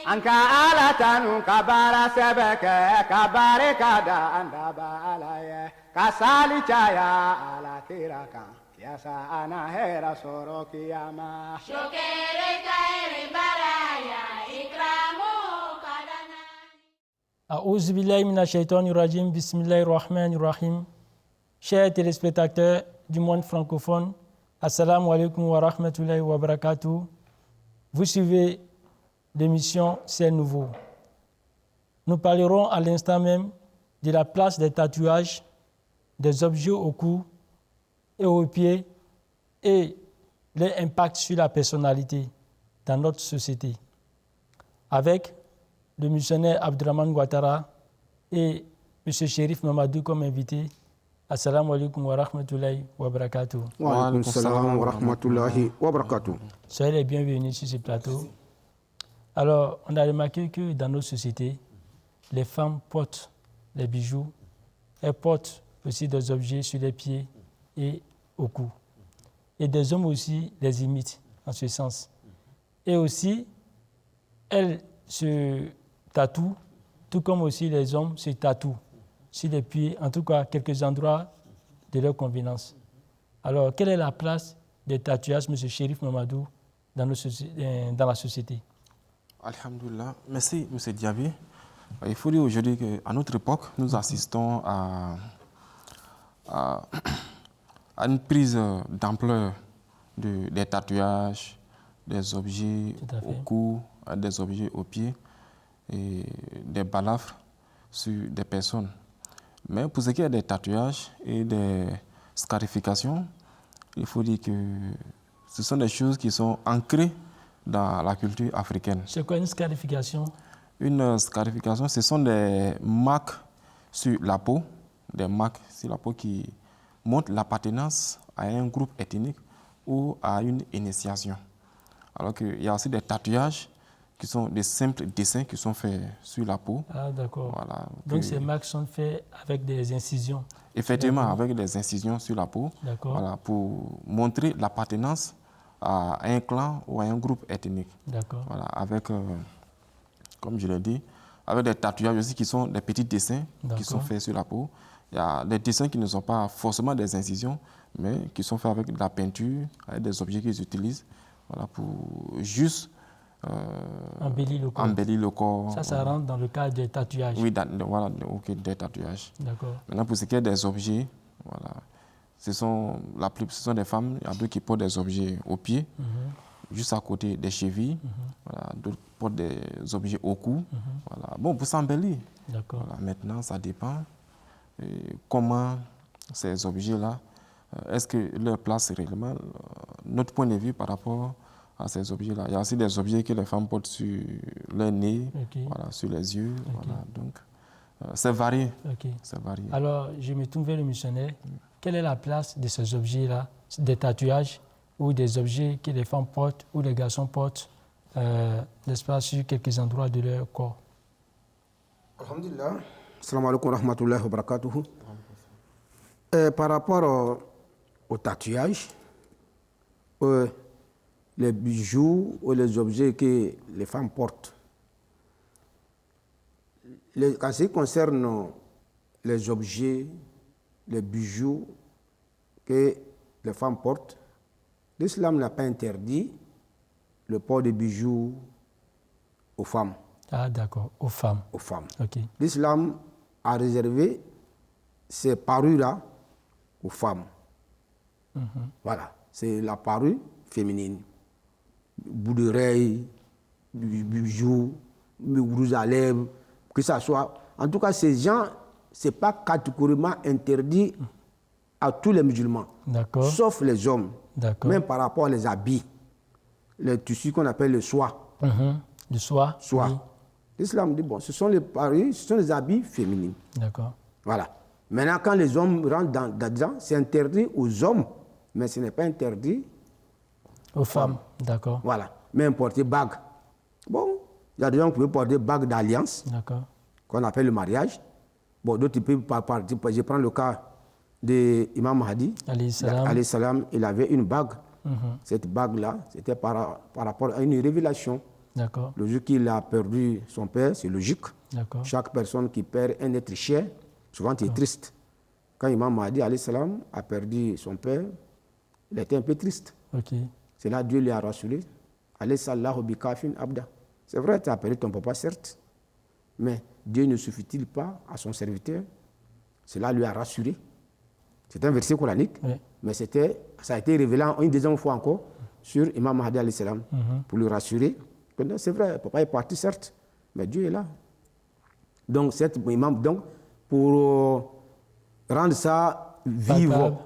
Anka ala tanu kabara sebeke kabare kada andaba alaye kasali chaya ala kiraka yasa ana hera soro kiyama shokere kaire baraya ikramu kadana A'udhu billahi minash shaitanir rajim. Bismillahir rahmanir rahim. Chers téléspectateurs du monde francophone, assalamu alaikum wa rahmatullahi wa barakatuh. Vous suivez l'émission C'est Nouveau. Nous parlerons à l'instant même de la place des tatouages, des objets au cou et aux pieds et leur impact sur la personnalité dans notre société. Avec le missionnaire Abdurrahman Ouattara et M. Chérif Mamadou comme invité. Assalamu alaikum wa rahmatullahi wa barakatuh. Wa alaikum salam wa rahmatullahi wa barakatuh. Soyez les bienvenus sur ce plateau. Alors, on a remarqué que dans nos sociétés, les femmes portent les bijoux, elles portent aussi des objets sur les pieds et au cou. Et des hommes aussi les imitent en ce sens. Et aussi, elles se tatouent, tout comme aussi les hommes se tatouent sur les pieds, en tout cas quelques endroits de leur convenance. Alors, quelle est la place des tatouages, M. Chérif Mamadou, dans la société? Alhamdulillah. Merci, M. Diaby. Il faut dire aujourd'hui qu'à notre époque, nous assistons à une prise d'ampleur des tatouages, des objets au cou, des objets aux pieds et des balafres sur des personnes. Mais pour ce qui est des tatouages et des scarifications, il faut dire que ce sont des choses qui sont ancrées dans la culture africaine. C'est quoi une scarification? Une scarification, ce sont des marques sur la peau, qui montrent l'appartenance à un groupe ethnique ou à une initiation. Alors qu'il y a aussi des tatouages qui sont des simples dessins qui sont faits sur la peau. Ah, d'accord. Voilà, donc ces marques sont faites avec des incisions? Effectivement, avec des incisions sur la peau, voilà, pour montrer l'appartenance à un clan ou à un groupe ethnique. D'accord. Voilà, avec, comme je l'ai dit, avec des tatouages aussi qui sont des petits dessins qui sont faits sur la peau. Il y a des dessins qui ne sont pas forcément des incisions, mais qui sont faits avec de la peinture, avec des objets qu'ils utilisent, voilà, pour juste embellir le corps. Ça voilà. rentre dans le cadre des tatouages. Oui, voilà, des tatouages. D'accord. Maintenant, pour ce qui est des objets, voilà, ce sont des femmes, il y a d'autres qui portent des objets aux pieds, juste à côté des chevilles, voilà, d'autres portent des objets au cou. Voilà. Bon, pour s'embellir. Voilà, maintenant, ça dépend comment ces objets-là, est-ce que leur place réellement, notre point de vue par rapport à ces objets-là. Il y a aussi des objets que les femmes portent sur leur nez, voilà, sur les yeux. Voilà, donc, c'est varié. C'est varié. Alors, je me tourne vers le missionnaire. Quelle est la place de ces objets-là, des tatouages ou des objets que les femmes portent ou les garçons portent, n'est-ce pas, sur quelques endroits de leur corps? Alhamdulillah. Assalamu alaikum wa rahmatullahi wa barakatuhu. Par rapport au tatouage, les bijoux ou les objets que les femmes portent, en ce qui concerne les objets, les bijoux que les femmes portent, l'islam n'a pas interdit le port de bijoux aux femmes. Ah, d'accord, aux femmes. Aux femmes. Okay. L'islam a réservé ces parures-là aux femmes. Voilà, c'est la parure féminine. Bout d'oreille, bijoux, rouge à lèvres, que ça soit. En tout cas, ces gens, ce n'est pas catégoriquement interdit à tous les musulmans, sauf les hommes, même par rapport aux habits, les tissus qu'on appelle le soie. Le soie. Soie. Oui. L'islam dit, bon, ce sont les parures, ce sont les habits féminins. D'accord. Voilà. Maintenant, quand les hommes rentrent dedans, c'est interdit aux hommes, mais ce n'est pas interdit aux femmes. D'accord. Voilà. Même porter bague. Bon, il y a des gens qui peuvent porter bague d'alliance, qu'on appelle le mariage. Bon, d'autres peuvent je prends le cas de Imam Mahdi. Alayhi salam, il avait une bague. Cette bague-là, c'était par rapport à une révélation. D'accord. Le jour qu'il a perdu son père, c'est logique. Chaque personne qui perd un être cher, souvent il est triste. Quand Imam Mahdi alayhi salam a perdu son père, il était un peu triste. C'est là que Dieu lui a rassuré. Alayhi sallahu bi kafin abda. C'est vrai, tu as perdu ton papa, certes, mais Dieu ne suffit-il pas à son serviteur? Cela lui a rassuré. C'est un verset coranique, mais ça a été révélé une deuxième fois encore sur Imam Mahdi alayhi salam pour lui rassurer. C'est vrai, papa est parti, certes, mais Dieu est là. Donc, pour rendre ça vivant,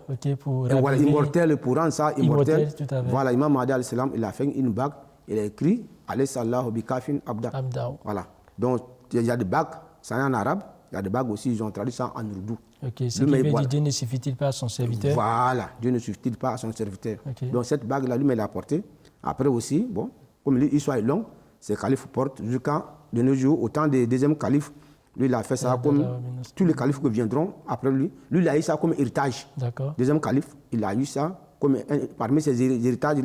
voilà, immortel, pour rendre ça immortel, voilà, Imam Mahdi alayhi salam, il a fait une bague, il a écrit alayhi sallahu bi kafin abda. Voilà. Donc, il y a des bagues, ça est en arabe, il y a des bagues aussi, ils ont traduit ça en ourdou. Ce qui veut dire Dieu ne suffit-il pas à son serviteur? Voilà, Dieu ne suffit-il pas à son serviteur. Donc, cette bague-là, lui, il l'a portée. Après aussi, bon, comme l'histoire est longue, ces califes portent jusqu'à de nos jours, au temps des deuxièmes califes, lui, il a fait ça comme tous les califes qui viendront après lui. Lui, il a eu ça comme héritage. Deuxième calife, il a eu ça comme parmi ses héritages,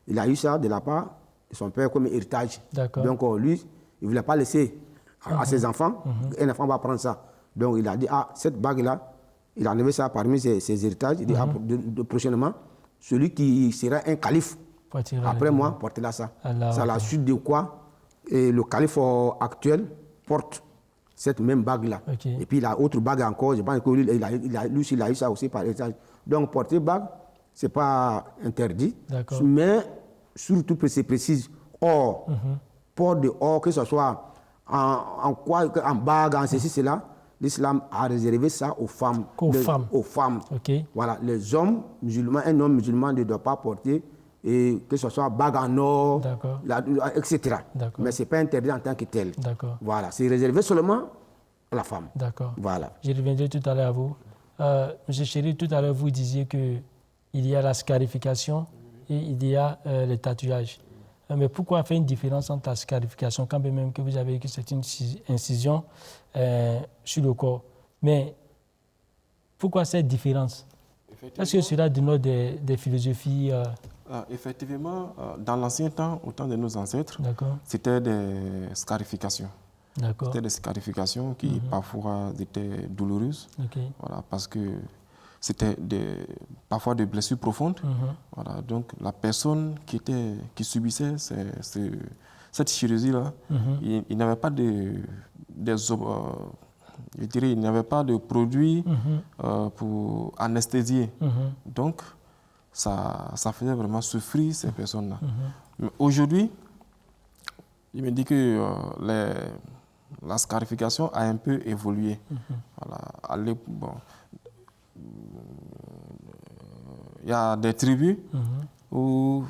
il a eu ça de la part de son père comme héritage. Donc, lui, il ne voulait pas laisser à ses enfants. Un enfant va prendre ça. Donc, il a dit, cette bague-là, il a enlevé ça parmi ses héritages. Il dit, prochainement, celui qui sera un calife, après moi, portez-la ça. C'est à la suite de quoi le calife actuel porte cette même bague-là. Et puis, il a autre bague encore. Je pense que lui, il a eu ça aussi par héritage. Donc, porter bague, ce n'est pas interdit. Mais, surtout, c'est précis. Or, port de or, que ce soit en bague, en ceci, cela, l'islam a réservé ça aux femmes. Aux femmes. Voilà, les hommes musulmans, un homme musulman ne doit pas porter, et que ce soit bague en or, etc. Mais ce n'est pas interdit en tant que tel. Voilà, c'est réservé seulement à la femme. Voilà. Je reviendrai tout à l'heure à vous. Monsieur Chéri, tout à l'heure, vous disiez qu'il y a la scarification et il y a le tatouage. Mais pourquoi faire une différence entre la scarification, quand même que vous avez dit que c'est une incision sur le corps? Mais pourquoi cette différence? Est-ce que cela dénote des philosophies effectivement, dans l'ancien temps, au temps de nos ancêtres, c'était des scarifications. C'était des scarifications qui parfois étaient douloureuses, voilà, parce que c'était parfois des blessures profondes. Voilà, donc la personne qui subissait cette chirurgie-là, il n'avait pas il n'y avait pas de produit pour anesthésier. Donc, ça faisait vraiment souffrir ces personnes-là. Mais aujourd'hui, il me dit que la scarification a un peu évolué. Voilà. Il y a des tribus où...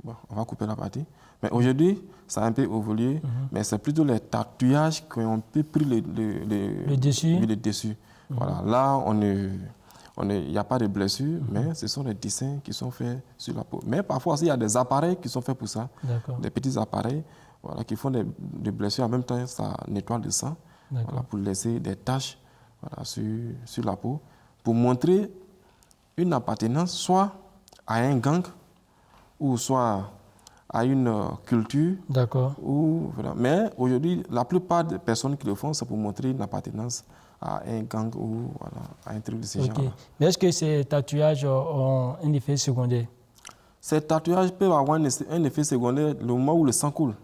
Bon, on va couper la partie. Mais aujourd'hui, ça a un peu évolué, mais c'est plutôt les tatouages qui ont un peu pris le dessus. Voilà. Là, il n'y a pas de blessure, mais ce sont les dessins qui sont faits sur la peau. Mais parfois aussi, il y a des appareils qui sont faits pour ça. Des petits appareils qui font des blessures. En même temps, ça nettoie le sang pour laisser des taches sur la peau, pour montrer une appartenance soit à un gang ou soit à une culture. Mais aujourd'hui, la plupart des personnes qui le font, c'est pour montrer une appartenance à un gang ou à un truc de ce genre. Mais est-ce que ces tatouages ont un effet secondaire? Ces tatouages peuvent avoir un effet secondaire le moment où le sang coule.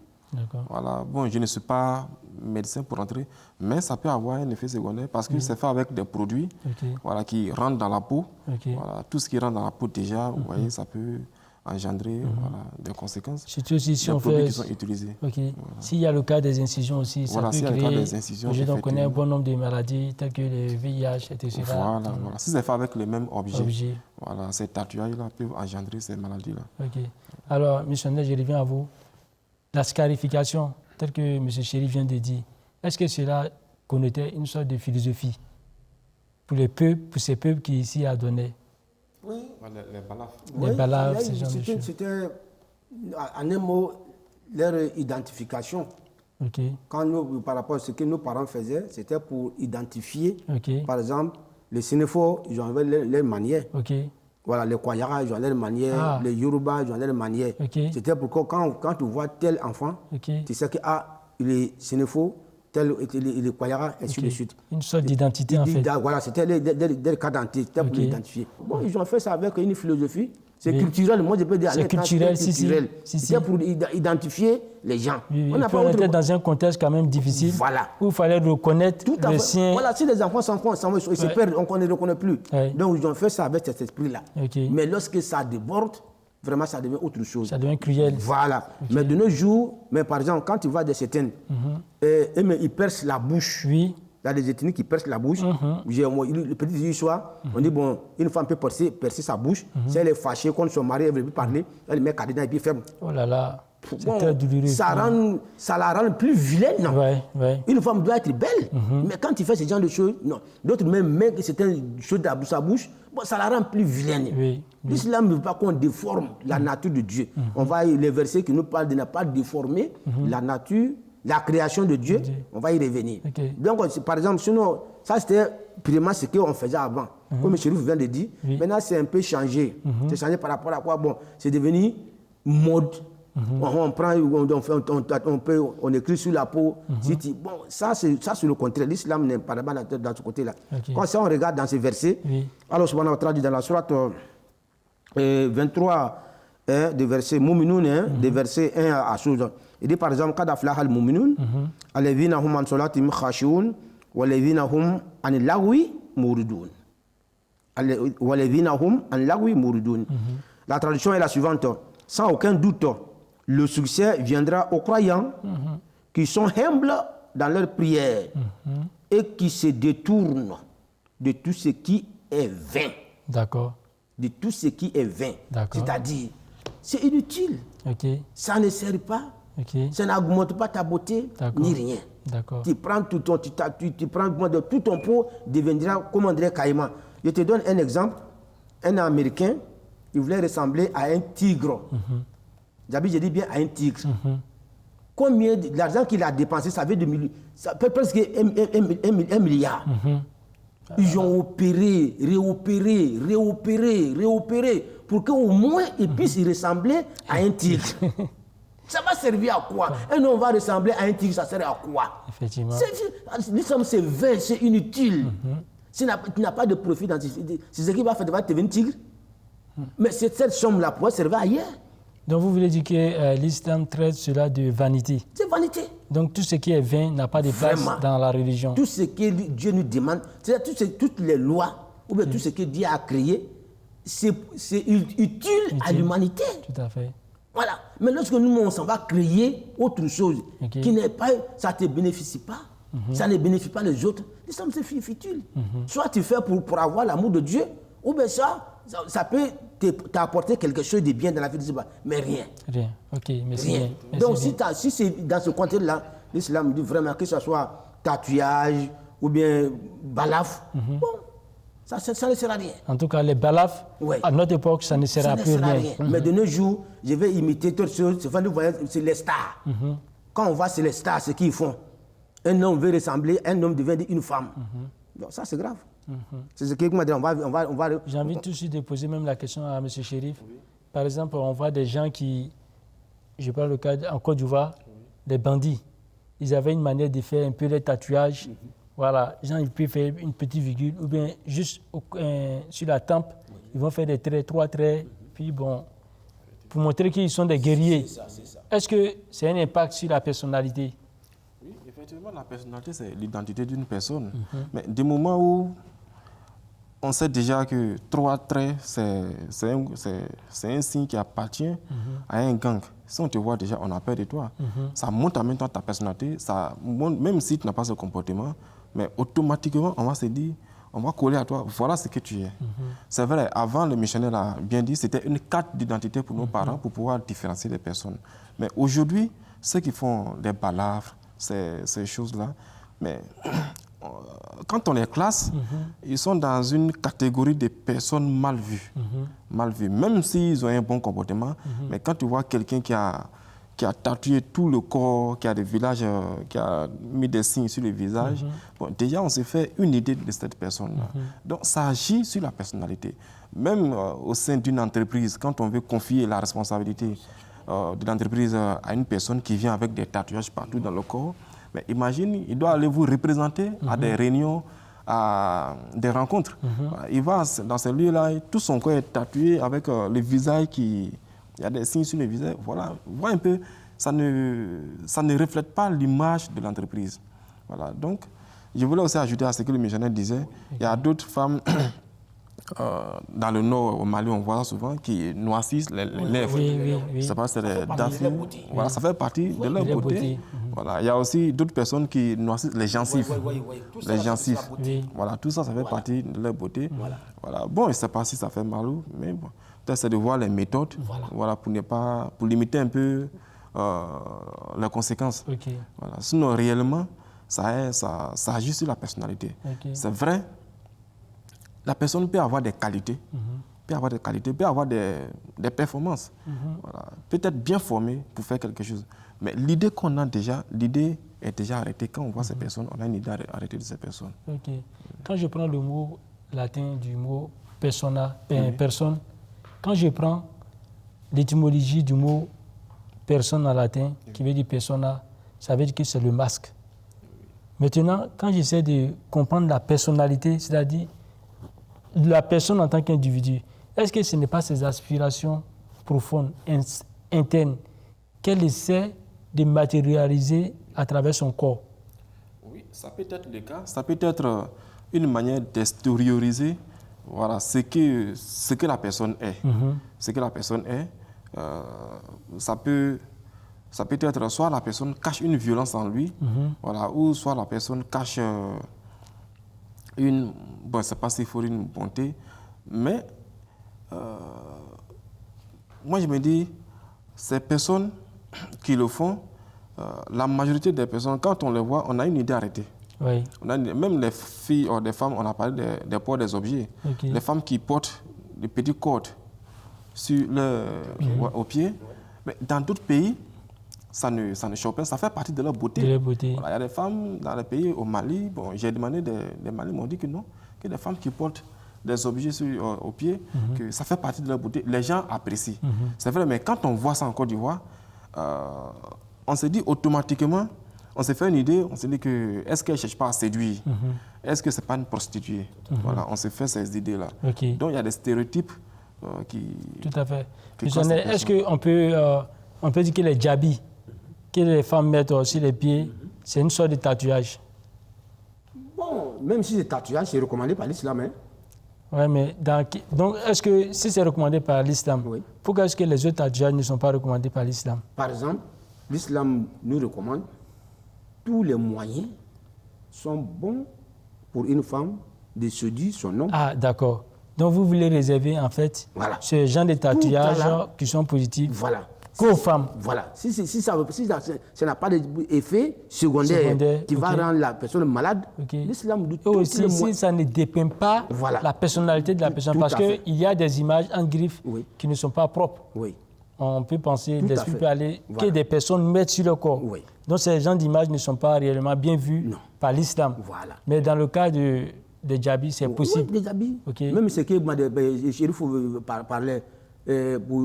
Voilà. Bon, je ne suis pas médecin pour entrer, mais ça peut avoir un effet secondaire parce que c'est fait avec des produits qui rentrent dans la peau. Voilà. Tout ce qui rentre dans la peau déjà, vous voyez, ça peut engendrer des conséquences. Surtout si des produits qui sont utilisés. S'il y a le cas des incisions aussi, ça peut créer... On connaît un bon nombre de maladies telles que le VIH, etc. Voilà. Si c'est fait avec le même objet. Voilà, ces tatouages-là peuvent engendrer ces maladies-là. Alors, M. Ndé, je reviens à vous. La scarification, telle que M. Chéri vient de dire, est-ce que cela connotait une sorte de philosophie pour les peuples, pour ces peuples qui ici a donné? Oui. Les balafres. Les balafres, ce genre de choses. C'était, en un mot, leur identification. Quand par rapport à ce que nos parents faisaient, c'était pour identifier, Ok. par exemple, les Sénéfos, ils avaient leurs manières. Ok. Voilà, les Kwayara, ils ont leurs manières. Ah. Les Yoruba, ils ont leurs manières. Ok. C'était pour que quand tu vois tel enfant, Ok. tu sais que il est Sénéfo, tel il est Kwayara, ainsi de suite. Une sorte d'identité en fait. Voilà, c'était des cas d'identité, c'était pour l'identifier. Bon, ils ont fait ça avec une philosophie. C'est culturel, moi je peux dire. C'est culturel, culturel. C'était pour identifier les gens. Oui, On n'a pas était dans un contexte quand même difficile. Voilà. Où il fallait reconnaître le sien. Voilà, si les enfants s'enfoncent, ils se perdent, on ne les reconnaît plus. Ouais. Donc ils ont fait ça avec cet esprit-là. Okay. Mais lorsque ça déborde, vraiment ça devient autre chose. Ça devient cruel. Voilà. Mais de nos jours, par exemple, quand tu vois des certaines, ils percent la bouche. Oui. Il y a des ethnies qui percent la bouche. Le petit soir, on dit, bon, une femme peut percer sa bouche. Si elle est fâchée contre son mari, elle ne veut plus parler, elle met cadenas et puis ferme. Oh là là, c'est très douloureux. Ça la rend plus vilaine. Non? Ouais. Une femme doit être belle. Mais quand tu fais ce genre de choses, non. D'autres même mettent certaines choses dans sa bouche, bon, ça la rend plus vilaine. Oui. L'islam ne veut pas qu'on déforme la nature de Dieu. On va les versets qui nous parlent de ne pas déformer la nature, la création de Dieu, on va y revenir. Okay. Donc, par exemple, sinon, ça c'était premièrement ce qu'on faisait avant. Comme le chérif vient de dire, maintenant c'est un peu changé. C'est changé par rapport à quoi? Bon, c'est devenu mode. On prend, on écrit sur la peau. Bon, ça c'est le contraire. L'islam n'est pas dans ce côté-là. Okay. Quand ça, on regarde dans ces versets, alors subhanahu wa ta'ala dit dans la sourate 23, des versets Mouminun, des versets 1 à 12. Il dit par exemple, Kad aflaha al-mu'minun, alladhina hum an salatihim khashi'un, walladhina hum an lagwi muridun. Walladhina hum an lagwi muridun. La traduction est la suivante. Sans aucun doute, le succès viendra aux croyants qui sont humbles dans leur prière et qui se détournent de tout ce qui est vain. D'accord. De tout ce qui est vain. D'accord. C'est-à-dire, c'est inutile. Okay. Ça ne sert pas. Okay. Ça n'augmente pas ta beauté, ni rien. D'accord. Tu prends tout ton, tu prends tout ton pot, deviendra, comme on dirait, caïman. Je te donne un exemple. Un Américain, il voulait ressembler à un tigre. Je dis bien à un tigre. Combien d'argent qu'il a dépensé, ça fait presque 1 milliard. Ils ont opéré, réopéré, pour qu'au moins il puisse y ressembler à un tigre. Ça va servir à quoi? Un homme va ressembler à un tigre, ça sert à quoi? Effectivement. L'islam, c'est vain, c'est inutile. Tu n'as pas de profit dans c'est ce qui va faire de devenir un tigre. Mais cette somme-là pourrait servir ailleurs. Donc vous voulez dire que l'islam traite cela de vanité. C'est vanité. Donc tout ce qui est vain n'a pas de place dans la religion. Tout ce que Dieu nous demande, c'est-à-dire toutes les lois, ou bien tout ce que Dieu a créé, c'est utile à l'humanité. Tout à fait. Voilà. Mais lorsque nous, on s'en va créer autre chose qui n'est pas, ça ne te bénéficie pas, ça ne bénéficie pas les autres, l'islam c'est futile. Soit tu fais pour avoir l'amour de Dieu, ou bien ça peut t'apporter quelque chose de bien dans la vie de Dieu, mais rien. Rien. Ok, merci rien. bien. Merci donc bien. Si c'est dans ce contexte-là, l'islam dit vraiment que ce soit tatouage ou bien balaf, bon, ça ne sert à rien. En tout cas, les balafs, à notre époque, ça ne sert à plus rien. Mais de nos jours, je vais imiter toutes choses. C'est les stars. Quand on voit c'est les stars, ce qu'ils font, un homme veut ressembler, un homme devient une femme. Donc ça, c'est grave. C'est ce qu'on va. J'ai envie tout de suite de poser même la question à M. Chérif. Par exemple, on voit des gens qui, je prends le cas en Côte d'Ivoire, des bandits. Ils avaient une manière de faire un peu les tatouages. Voilà, les gens ils peuvent faire une petite virgule ou bien juste sur la tempe, ils vont faire des traits, 3 traits, puis bon, pour montrer qu'ils sont des guerriers. C'est ça. Est-ce que c'est un impact sur la personnalité? Oui, effectivement, la personnalité, c'est l'identité d'une personne. Mais du moment où on sait déjà que 3 traits, c'est un signe qui appartient à un gang. Si on te voit déjà, on a peur de toi. Ça montre en même temps ta personnalité, ça montre, même si tu n'as pas ce comportement, mais automatiquement, on va se dire, on va coller à toi, voilà ce que tu es. C'est vrai, avant, le missionnaire a bien dit, c'était une carte d'identité pour nos parents pour pouvoir différencier les personnes. Mais aujourd'hui, ceux qui font des balafres, ces choses-là, mais quand on les classe, ils sont dans une catégorie de personnes mal vues. Mal vues, même s'ils ont un bon comportement, mais quand tu vois quelqu'un qui a tatoué tout le corps, qui a des villages, qui a mis des signes sur le visage, bon, déjà on s'est fait une idée de cette personne-là. Donc ça agit sur la personnalité. Même au sein d'une entreprise, quand on veut confier la responsabilité de l'entreprise à une personne qui vient avec des tatouages partout dans le corps, mais imagine, il doit aller vous représenter à des réunions, à des rencontres. Il va dans ces lieux-là, tout son corps est tatoué avec le visage qui... Il y a des signes sur le visage. Voilà, voit un peu, ça ne reflète pas l'image de l'entreprise. Voilà, donc, je voulais aussi ajouter à ce que le missionnaire disait. Il y a d'autres femmes, dans le nord, au Mali, on voit souvent, qui noircissent les lèvres. Oui. Ça passe des daffines. Voilà, ça fait partie de leur beauté. Voilà, il y a aussi d'autres personnes qui noircissent les gencives. Les gencives. Voilà, tout ça, ça fait partie de leur beauté. Voilà. Bon, je ne sais pas si ça fait mal, mais bon. C'est de voir les méthodes, voilà, pour limiter un peu les conséquences. Voilà. Sinon, réellement, ça agit sur la personnalité. C'est vrai, la personne peut avoir des qualités, peut avoir des performances, voilà. Peut-être bien formée pour faire quelque chose. Mais l'idée qu'on a déjà, l'idée est déjà arrêtée. Quand on voit ces personnes, on a une idée arrêtée de ces personnes. Quand je prends le mot latin du mot persona, personne, quand je prends l'étymologie du mot personne en latin, qui veut dire persona, ça veut dire que c'est le masque. Maintenant, quand j'essaie de comprendre la personnalité, c'est-à-dire la personne en tant qu'individu, est-ce que ce n'est pas ses aspirations profondes, internes, qu'elle essaie de matérialiser à travers son corps? Oui, ça peut être le cas. Ça peut être une manière d'extérioriser, voilà, ce que la personne est. Ce que la personne est, ça peut être soit la personne cache une violence en lui, voilà, ou soit la personne cache une, bon, je ne sais pas s'il faut une bonté, mais moi je me dis, ces personnes qui le font, la majorité des personnes, quand on les voit, on a une idée arrêtée. Oui. Même les filles ou des femmes, on a parlé des ports des objets. Les femmes qui portent des petits cordes sur au pied, mais dans d'autres pays, ça ne choque pas, ça fait partie de leur beauté. Voilà, il y a des femmes dans les pays, au Mali, bon, j'ai demandé des Mali, m'ont dit que non, que des femmes qui portent des objets au pied, que ça fait partie de leur beauté. Les gens apprécient. C'est vrai, mais quand on voit ça en Côte d'Ivoire, on se dit automatiquement, on s'est fait une idée, on s'est dit que est-ce qu'elle ne cherche pas à séduire? Est-ce que ce n'est pas une prostituée? Voilà, on s'est fait ces idées-là. Donc il y a des stéréotypes qui... Tout à fait. Est-ce qu'on peut dire que les djabis, que les femmes mettent sur les pieds, c'est une sorte de tatouage? Bon, même si c'est tatouage, c'est recommandé par l'islam. Hein? Oui, mais donc est-ce que si c'est recommandé par l'islam, pourquoi est-ce que les autres tatouages ne sont pas recommandés par l'islam? Par exemple, l'islam nous recommande tous les moyens sont bons pour une femme de séduire son homme. Ah, d'accord. Donc vous voulez réserver en fait ce genre de tatouages qui sont positifs qu'aux femmes. Voilà. Si ça n'a pas d'effet secondaire qui va rendre la personne malade, l'islam dit tout aussi si ça ne dépeint pas la personnalité de la personne. Parce qu'il y a des images en griffe qui ne sont pas propres. On peut penser, l'esprit peut aller, que des personnes mettent sur le corps. Donc ces genres d'images ne sont pas réellement bien vues par l'islam. Mais dans le cas des djabis, c'est possible. Des djabis. Même ce que Chérif parlait, pour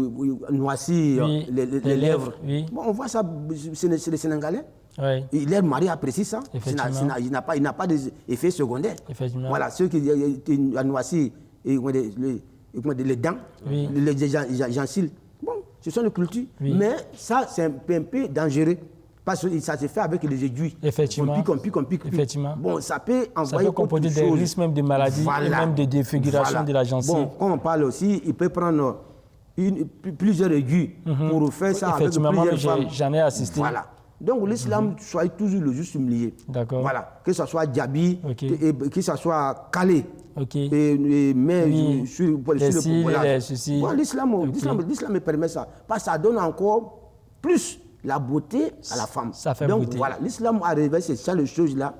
noircir les lèvres. Bon, on voit ça, c'est les Sénégalais. Les maris apprécient ça. Il n'a pas d'effet secondaire. Voilà, ceux qui ont noirci les dents, les gencives. Bon, ce sont des cultures. Mais ça, c'est un peu dangereux. Parce que ça se fait avec les aiguilles. Effectivement. On pique. Effectivement. Bon, ça peut envoyer comporter des risques même de maladies et même de défiguration de la gencive. Bon, quand on parle aussi, il peut prendre plusieurs aiguilles pour faire ça avec plusieurs femmes. J'en ai assisté. Voilà. Donc l'islam soit toujours le juste milieu. D'accord. Voilà. Que ce soit djabi, que ce soit calé. Mais sur le ceci. Bon, l'islam permet ça. Parce que ça donne encore plus la beauté à la femme. Ça fait donc beauté. Voilà, l'islam a révélé ces choses-là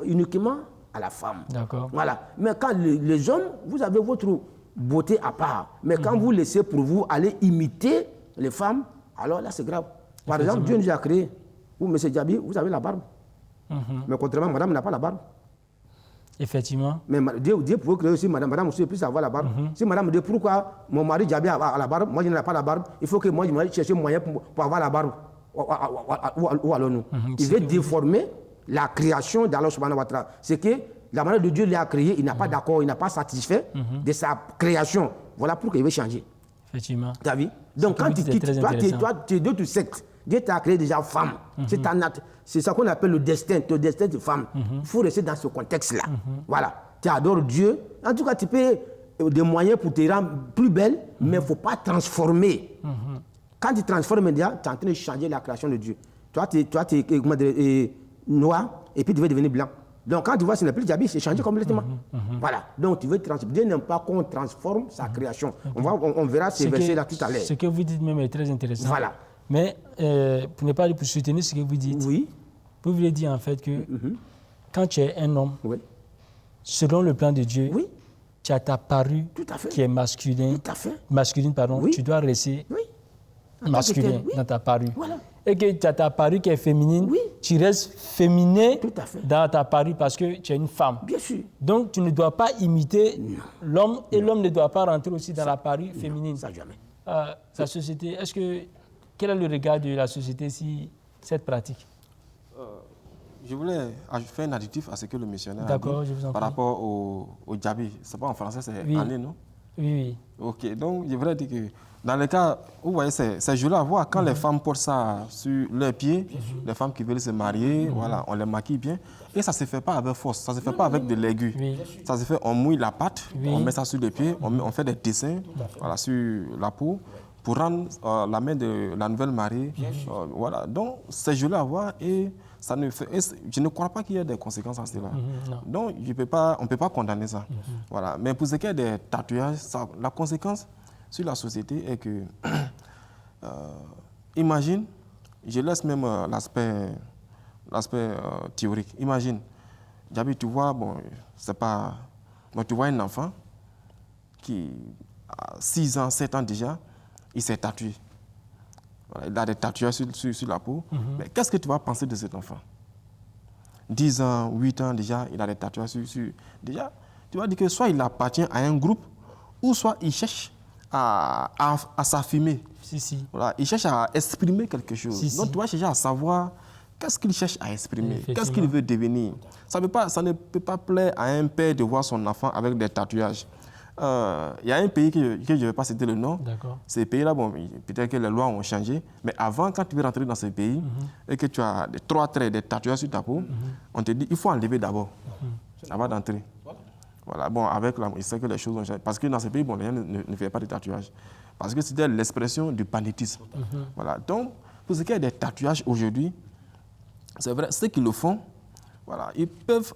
uniquement à la femme. D'accord. Voilà. Mais quand les hommes, vous avez votre beauté à part. Mais quand vous laissez pour vous aller imiter les femmes, alors là c'est grave. Par exemple, Dieu nous a créés. Vous, M. Djabi, vous avez la barbe. Mais contrairement, madame n'a pas la barbe. Effectivement. Mais Dieu pouvait créer aussi madame aussi puisse avoir la barbe. Si madame me dit pourquoi mon mari Djabi a la barbe, moi je n'ai pas la barbe, il faut que moi je cherche un moyen pour avoir la barbe. Où allons-nous? Il veut déformer la création d'Allah subhanahu wa ta'ala. C'est que la manière de Dieu l'a créé, il n'a pas d'accord, il n'a pas satisfait de sa création. Voilà pourquoi il veut changer. Effectivement. Tu as vu? Donc quand tu quittes, toi, tu es d'autres sectes. Dieu t'a créé déjà femme. C'est ça qu'on appelle le destin de femme. Il faut rester dans ce contexte-là. Voilà. Tu adores Dieu. En tout cas, tu peux des moyens pour te rendre plus belle, mais il ne faut pas transformer. Quand tu transformes, tu es en train de changer la création de Dieu. Toi, tu es noir et puis tu veux devenir blanc. Donc quand tu vois ce n'est plus Djabi, c'est changé complètement. Voilà. Donc tu veux transformer. Dieu n'aime pas qu'on transforme sa création. On verra ces versets-là tout à l'heure. Ce que vous dites même est très intéressant. Voilà. Mais pour ne pas pour soutenir ce que vous dites, vous voulez dire en fait que quand tu es un homme, selon le plan de Dieu, tu as ta parure qui est masculine, tu dois rester masculin dans ta parure. Voilà. Et que tu as ta parure qui est féminine, tu restes féminin dans ta parure parce que tu es une femme. Bien sûr. Donc tu ne dois pas imiter l'homme et l'homme ne doit pas rentrer aussi dans la parure féminine. Ça jamais. La société, quel est le regard de la société sur cette pratique? Je voulais faire un additif à ce que le missionnaire a dit par rapport au Djabi. C'est pas en français, c'est année, non? Oui. Ok, donc je voudrais dire que dans le cas, vous voyez, c'est joli à voir quand les femmes portent ça sur leurs pieds, les femmes qui veulent se marier, voilà, on les maquille bien. Et ça ne se fait pas avec force, ça ne se fait pas avec de l'aiguille. Ça se fait, on mouille la pâte, on met ça sur les pieds, on fait des dessins voilà, sur la peau pour rendre la main de la nouvelle mariée. Voilà, donc c'est joli à voir et ça ne fait, je ne crois pas qu'il y ait des conséquences à cela. Donc on ne peut pas condamner ça. Voilà. Mais pour ce qui est des tatouages, la conséquence sur la société est que, imagine, je laisse même l'aspect théorique. Imagine, Djabi, tu vois, tu vois un enfant qui a 6 ans, 7 ans déjà, il s'est tatoué. Voilà, il a des tatouages sur la peau. Mais qu'est-ce que tu vas penser de cet enfant? 10 ans, 8 ans déjà, il a des tatouages sur... Déjà, tu vas dire que soit il appartient à un groupe, ou soit il cherche à s'affirmer. Voilà, il cherche à exprimer quelque chose. Donc, tu vas chercher à savoir qu'est-ce qu'il cherche à exprimer, qu'est-ce qu'il veut devenir. Ça ne peut pas plaire à un père de voir son enfant avec des tatouages. Il y a un pays que je ne vais pas citer le nom. Ces pays-là, bon, peut-être que les lois ont changé, mais avant, quand tu veux rentrer dans ce pays et que tu as 3 traits, des tatouages sur ta peau, on te dit il faut enlever d'abord, avant d'entrer. Voilà, bon, il sait que les choses ont changé. Parce que dans ce pays, bon, les gens ne font pas de tatouages. Parce que c'était l'expression du banditisme. Voilà. Donc, pour ce qui est des tatouages aujourd'hui, c'est vrai, ceux qui le font, voilà, ils peuvent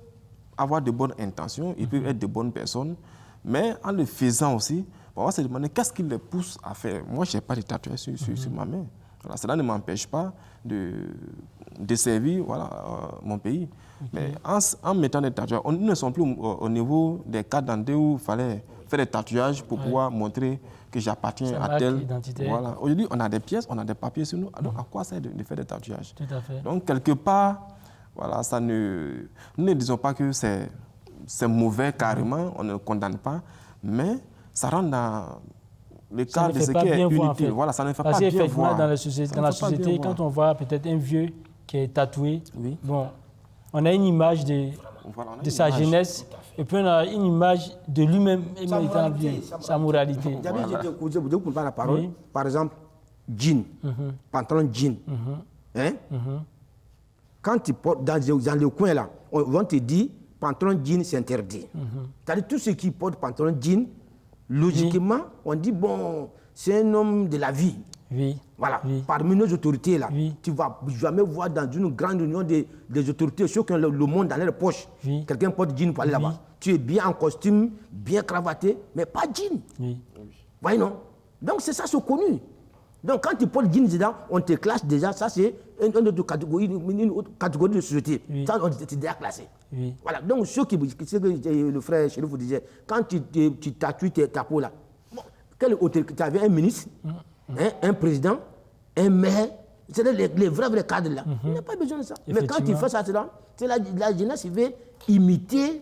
avoir de bonnes intentions, ils peuvent être de bonnes personnes, mais en le faisant aussi, on va se demander qu'est-ce qui les pousse à faire. Moi, je n'ai pas de tatouage sur ma main. Voilà, cela ne m'empêche pas de servir mon pays. Mais en mettant des tatouages, nous ne sommes plus au niveau des cas d'identité où il fallait faire des tatouages pour pouvoir montrer que j'appartiens à tel. Voilà. Aujourd'hui, on a des pièces, on a des papiers sur nous. Alors, à quoi ça sert de faire des tatouages? Tout à fait. Donc, quelque part, voilà, nous ne disons pas que c'est mauvais carrément, on ne le condamne pas, mais ça rentre dans le cas de ce qui est inutile. En fait. Voilà, ça ne fait pas bien voir. Dans la société, quand on voit peut-être un vieux qui est tatoué, bon, on a une image de sa jeunesse et puis on a une image de lui-même étant vieux, sa moralité. Je vous coupe la parole. Par exemple, jean, pantalon jean. Quand tu portes dans le coin là, on va te dire pantalon jean c'est interdit. C'est-à-dire tous ceux qui portent pantalon jean, logiquement, on dit bon, c'est un homme de la vie. Voilà. Parmi nos autorités là, tu ne vas jamais voir dans une grande union des autorités, ceux qui ont le monde dans leur poche, quelqu'un porte jean pour aller là-bas. Tu es bien en costume, bien cravaté, mais pas jean. Voyez non? Donc c'est ça, c'est connu. Donc quand tu portes jean dedans, on te classe déjà, ça c'est une autre catégorie de société. Ça, on est déjà classé. Voilà. Donc ce que le frère Chérif vous disait, quand tu tatoues ta peau là, bon, quelle autorité? Tu avais un ministre, un président, un maire, c'est les vrais cadres là. Il n'y a pas besoin de ça. Mais quand tu fais ça, c'est la jeunesse, il veut imiter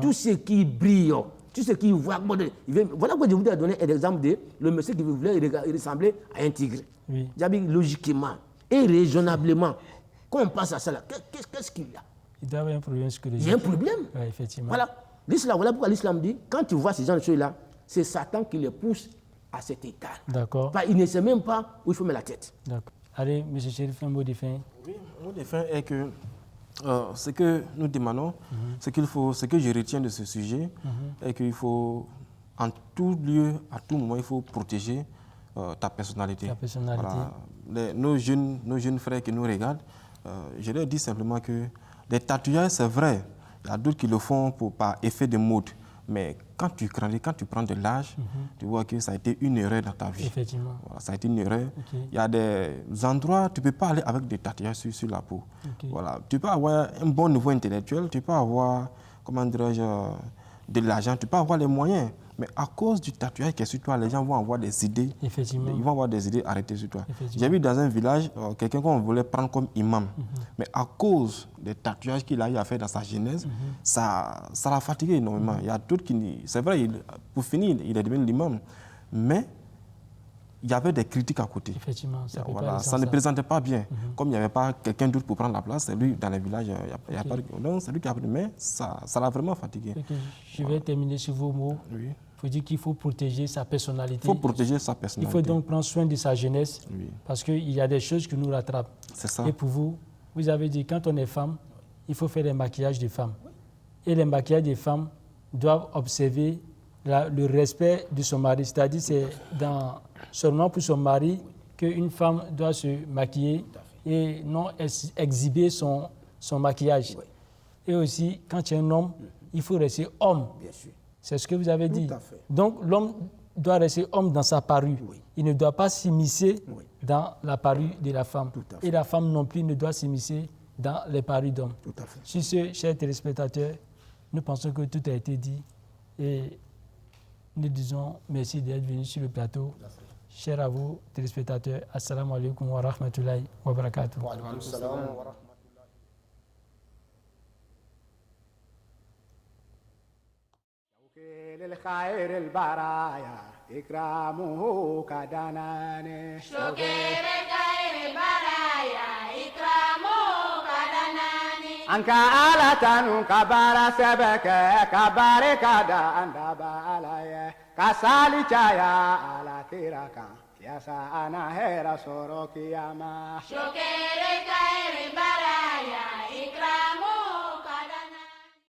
tout ce qui brille, tout ce qui voit. Voilà pourquoi je vous ai donné un exemple de le monsieur qui voulait ressembler à un tigre. Oui. J'ai dit logiquement et raisonnablement, quand on passe à ça, qu'est-ce qu'il y a? Il doit y avoir un problème psychologique. Il y a un problème. Ouais, effectivement. Voilà. Voilà pourquoi l'islam dit, quand tu vois ces gens de choses-là, c'est Satan qui les pousse à cet état. D'accord. Il ne sait même pas où il faut mettre la tête. D'accord. Allez, M. Chérif, un mot de fin. Oui, le mot de fin est que ce que nous demandons, ce que je retiens de ce sujet, est qu'il faut, en tout lieu, à tout moment, il faut protéger ta personnalité. Ta personnalité. Voilà. Nos jeunes frères qui nous regardent, je leur dis simplement que les tatouages, c'est vrai, il y a d'autres qui le font par effet de mode. Mais quand tu grandis, quand tu prends de l'âge, tu vois que ça a été une erreur dans ta vie. Effectivement. Voilà, ça a été une erreur. Okay. Il y a des endroits, tu ne peux pas aller avec des tatouages sur la peau. Okay. Voilà. Tu peux avoir un bon niveau intellectuel, tu peux avoir, comment dirais-je, de l'argent, tu peux avoir les moyens. Mais à cause du tatouage qui est sur toi, les gens vont avoir des idées. Effectivement. Ils vont avoir des idées arrêtées sur toi. J'ai vu dans un village quelqu'un qu'on voulait prendre comme imam. Mais à cause des tatouages qu'il a eu à faire dans sa jeunesse, ça l'a fatigué énormément. Il y a d'autres qui... C'est vrai, pour finir, il est devenu l'imam. Mais il y avait des critiques à côté. Effectivement, ça ne présentait pas bien. Comme il n'y avait pas quelqu'un d'autre pour prendre la place, c'est lui dans les villages, il y a pas de... Donc c'est lui qui a pris, mais ça l'a vraiment fatigué. Okay. Je vais terminer sur vos mots. Oui. Il faut dire qu'il faut protéger sa personnalité. Il faut protéger sa personnalité. Il faut donc prendre soin de sa jeunesse, parce qu'il y a des choses qui nous rattrapent. C'est ça. Et pour vous, vous avez dit, quand on est femme, il faut faire des maquillages de femmes. Et les maquillages des femmes doivent observer le respect de son mari. C'est-à-dire c'est seulement pour son mari qu'une femme doit se maquiller et non exhiber son maquillage. Oui. Et aussi, quand tu es un homme, il faut rester homme. Bien sûr. C'est ce que vous avez dit. Tout à fait. Donc l'homme doit rester homme dans sa parure. Oui. Il ne doit pas s'immiscer dans la parure de la femme. Et la femme non plus ne doit s'immiscer dans les parures d'hommes. Tout à fait. Sur ce, chers téléspectateurs, nous pensons que tout a été dit. Et nous disons merci d'être venus sur le plateau. Chers à vous, téléspectateurs, assalamu alaikum wa rahmatullahi wa barakatuh. Wa alaikum salam wa rahmatullahi. للخير البرايا إكرامه كدناني شكر خير البرايا إكرامه كدناني أنك آلة كبار سبك كبار كدا أندب علي كسالي جايا على تيركا يا سانا هيرا سوروكي ياما شكر خير البرايا إكرامه